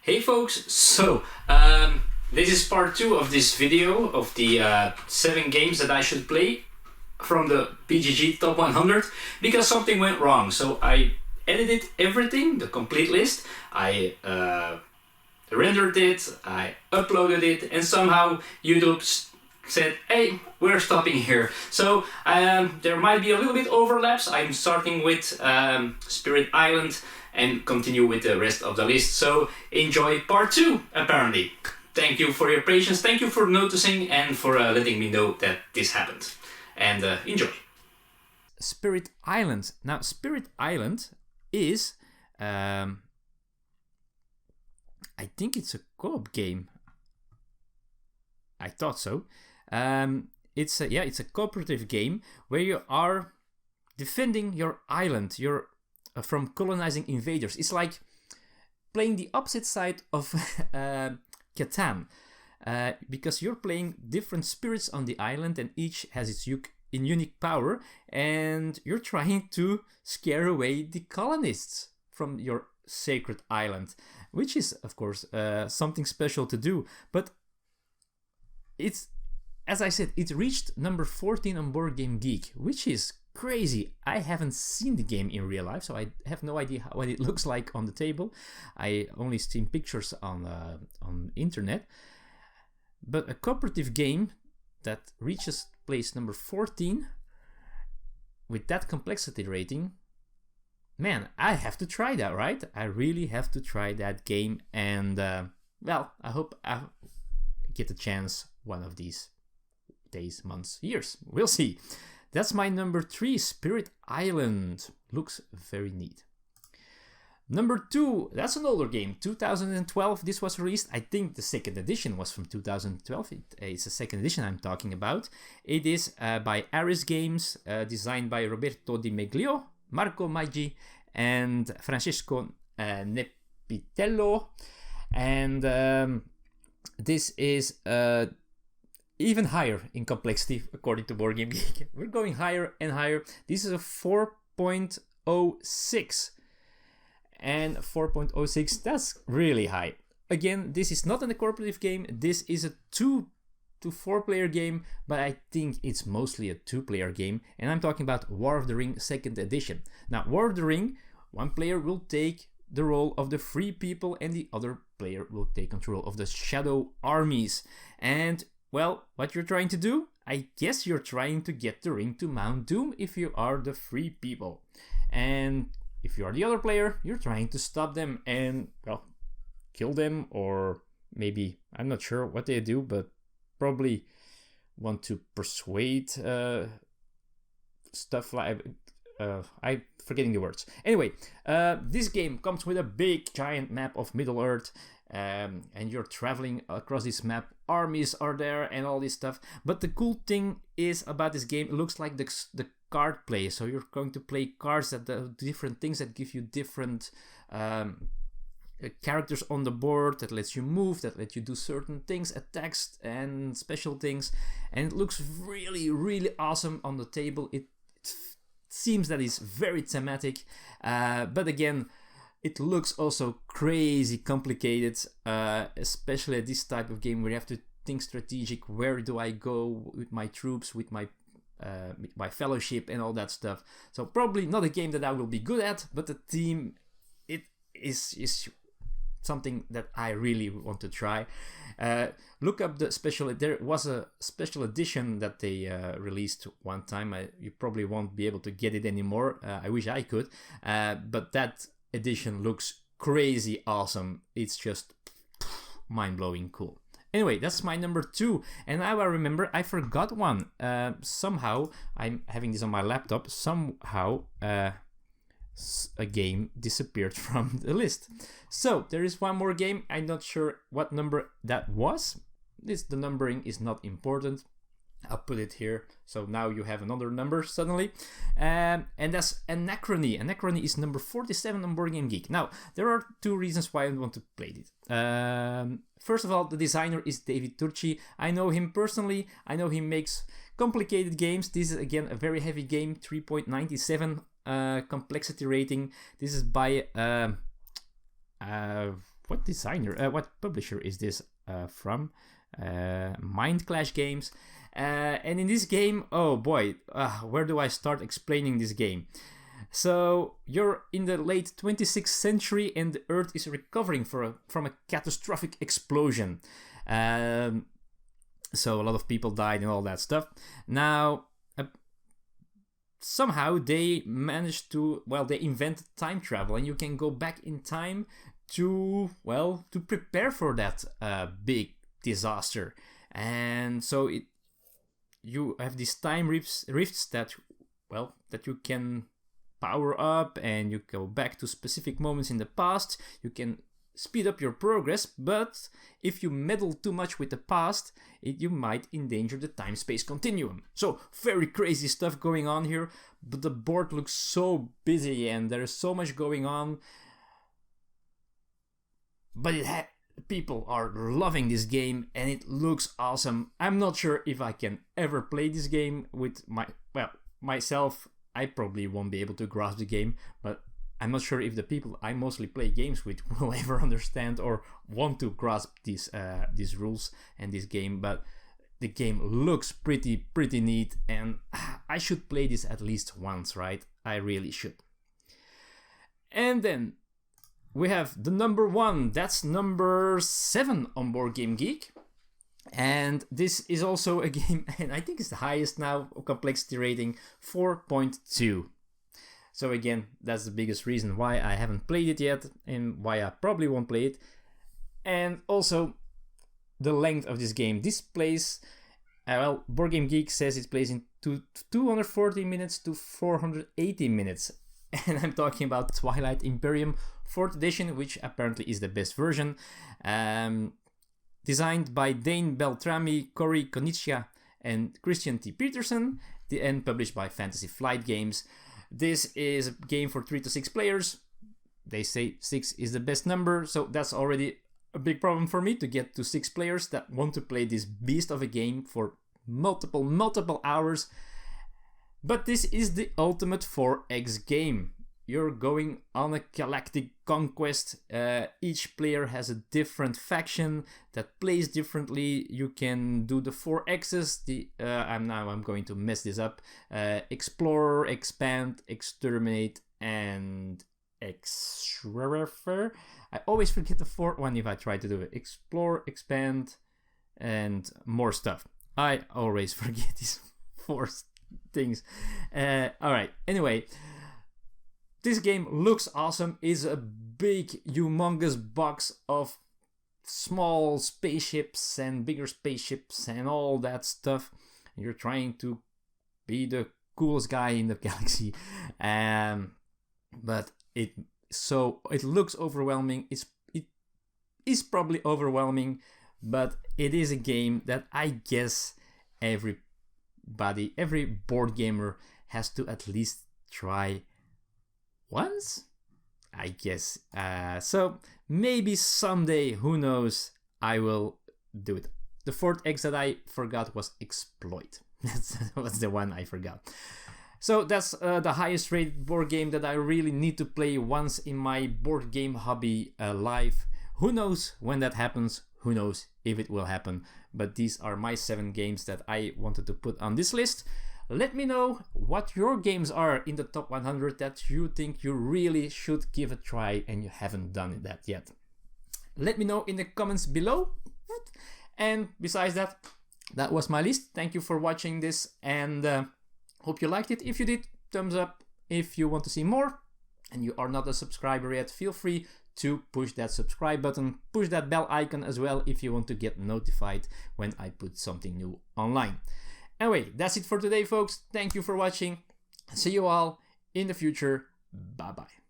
Hey folks, this is part 2 of this video of the 7 games that I should play from the BGG top 100 because something went wrong. So I edited everything, the complete list, I rendered it, I uploaded it, and somehow YouTube said, hey, we're stopping here. So there might be a little bit overlaps. I'm starting with Spirit Island and continue with the rest of the list. So enjoy part 2, apparently. Thank you for your patience, thank you for noticing and for letting me know that this happened. And enjoy. Spirit Island. Now, Spirit Island is, I think it's a co-op game. I thought so. It's a cooperative game where you are defending your island. You're from colonizing invaders. It's like playing the opposite side of Catan, because you're playing different spirits on the island, and each has its unique power, and you're trying to scare away the colonists from your sacred island, which is, of course, something special to do. But it's, as I said, it reached number 14 on Board Game Geek, which is crazy. I haven't seen the game in real life, so I have no idea what it looks like on the table. I only seen pictures on internet. But a cooperative game that reaches place number 14 with that complexity rating, man, I have to try that, right? I really have to try that game, and well, I hope I get a chance one of these days, months, years. We'll see. That's my number 3, Spirit Island. Looks very neat. Number 2, that's an older game, 2012. This was released. I think the second edition was from 2012. It's a second edition I'm talking about. It is by Aris Games, designed by Roberto Di Meglio, Marco Maggi, and Francesco Nepitello. And this is even higher in complexity, according to Board Game Geek. We're going higher and higher. This is a 4.06. And 4.06, that's really high. Again, this is not a cooperative game. This is a 2 to 4 player game, but I think it's mostly a 2-player game. And I'm talking about War of the Ring 2nd edition. Now, War of the Ring, one player will take the role of the free people and the other player will take control of the shadow armies. And well, what you're trying to do? I guess you're trying to get the ring to Mount Doom if you are the free people. And if you are the other player, you're trying to stop them and, well, kill them, or maybe, I'm not sure what they do, but probably want to persuade stuff like... I'm forgetting the words. Anyway, this game comes with a big giant map of Middle-earth, and you're traveling across this map. Armies are there and all this stuff. But the cool thing is about this game, it looks like the card play. So you're going to play cards that do different things, that give you different characters on the board, that lets you move, that let you do certain things, attacks and special things. And it looks really, really awesome on the table. It seems that it's very thematic, but again, it looks also crazy complicated, especially at this type of game where you have to think strategic. Where do I go with my troops, with my fellowship and all that stuff? So probably not a game that I will be good at, but the theme, it is something that I really want to try. Look up the special. There was a special edition that they released one time. You probably won't be able to get it anymore. I wish I could, but that edition looks crazy awesome. It's just mind-blowing cool. Anyway, that's my number 2. And now I remember I forgot one. Somehow, I'm having this on my laptop. Somehow, a game disappeared from the list. So, there is one more game. I'm not sure what number that was. The numbering is not important. I'll put it here. So now you have another number suddenly. And that's Anachrony. Anachrony is number 47 on Board Game Geek. Now, there are 2 reasons why I want to play it. First of all, the designer is David Turchi. I know him personally. I know he makes complicated games. This is, again, a very heavy game. 3.97 complexity rating. This is by what designer, what publisher is this from? Mind Clash Games. And in this game, oh boy, where do I start explaining this game? So you're in the late 26th century and the Earth is recovering from a catastrophic explosion. So a lot of people died and all that stuff. Now, somehow they managed to, they invented time travel, and you can go back in time to prepare for that big disaster. And so you have these time rifts that you can power up, and you go back to specific moments in the past. You can speed up your progress, but if you meddle too much with the past, you might endanger the time-space continuum. So very crazy stuff going on here, but the board looks so busy and there's so much going on. But people are loving this game and it looks awesome. I'm not sure if I can ever play this game with myself. I probably won't be able to grasp the game, but I'm not sure if the people I mostly play games with will ever understand or want to grasp these rules and this game. But the game looks pretty neat, and I should play this at least once, right? I really should. And then we have the number 1. That's number 7 on Board Game Geek. And this is also a game, and I think it's the highest now, complexity rating, 4.2. So again, that's the biggest reason why I haven't played it yet, and why I probably won't play it. And also, the length of this game. This plays, Board Game Geek says it plays in 240 minutes to 480 minutes. And I'm talking about Twilight Imperium 4th edition, which apparently is the best version. Designed by Dane Beltrami, Cory Konieczka, and Christian T. Peterson, and published by Fantasy Flight Games. This is a game for 3 to 6 players. They say 6 is the best number, so that's already a big problem for me to get to 6 players that want to play this beast of a game for multiple hours. But this is the ultimate 4X game. You're going on a galactic conquest. Each player has a different faction that plays differently. You can do the 4X's. I'm going to mess this up. Explore, expand, exterminate, and exrefer. I always forget the 4th one if I try to do it. Explore, expand, and more stuff. I always forget these 4 things. Alright, anyway. This game looks awesome. It's a big, humongous box of small spaceships and bigger spaceships and all that stuff. You're trying to be the coolest guy in the galaxy. But it looks overwhelming. It is probably overwhelming, but it is a game that I guess every board gamer has to at least try once, I guess. So maybe someday, who knows, I will do it. The 4th X that I forgot was Exploit. That's the one I forgot. So that's the highest rated board game that I really need to play once in my board game hobby life. Who knows when that happens? Who knows if it will happen? But these are my 7 games that I wanted to put on this list. Let me know what your games are in the top 100 that you think you really should give a try and you haven't done that yet. Let me know in the comments below. And besides that, that was my list. Thank you for watching this, and hope you liked it. If you did, thumbs up. If you want to see more and you are not a subscriber yet, feel free to push that subscribe button, push that bell icon as well if you want to get notified when I put something new online. Anyway, that's it for today, folks. Thank you for watching. See you all in the future. Bye bye.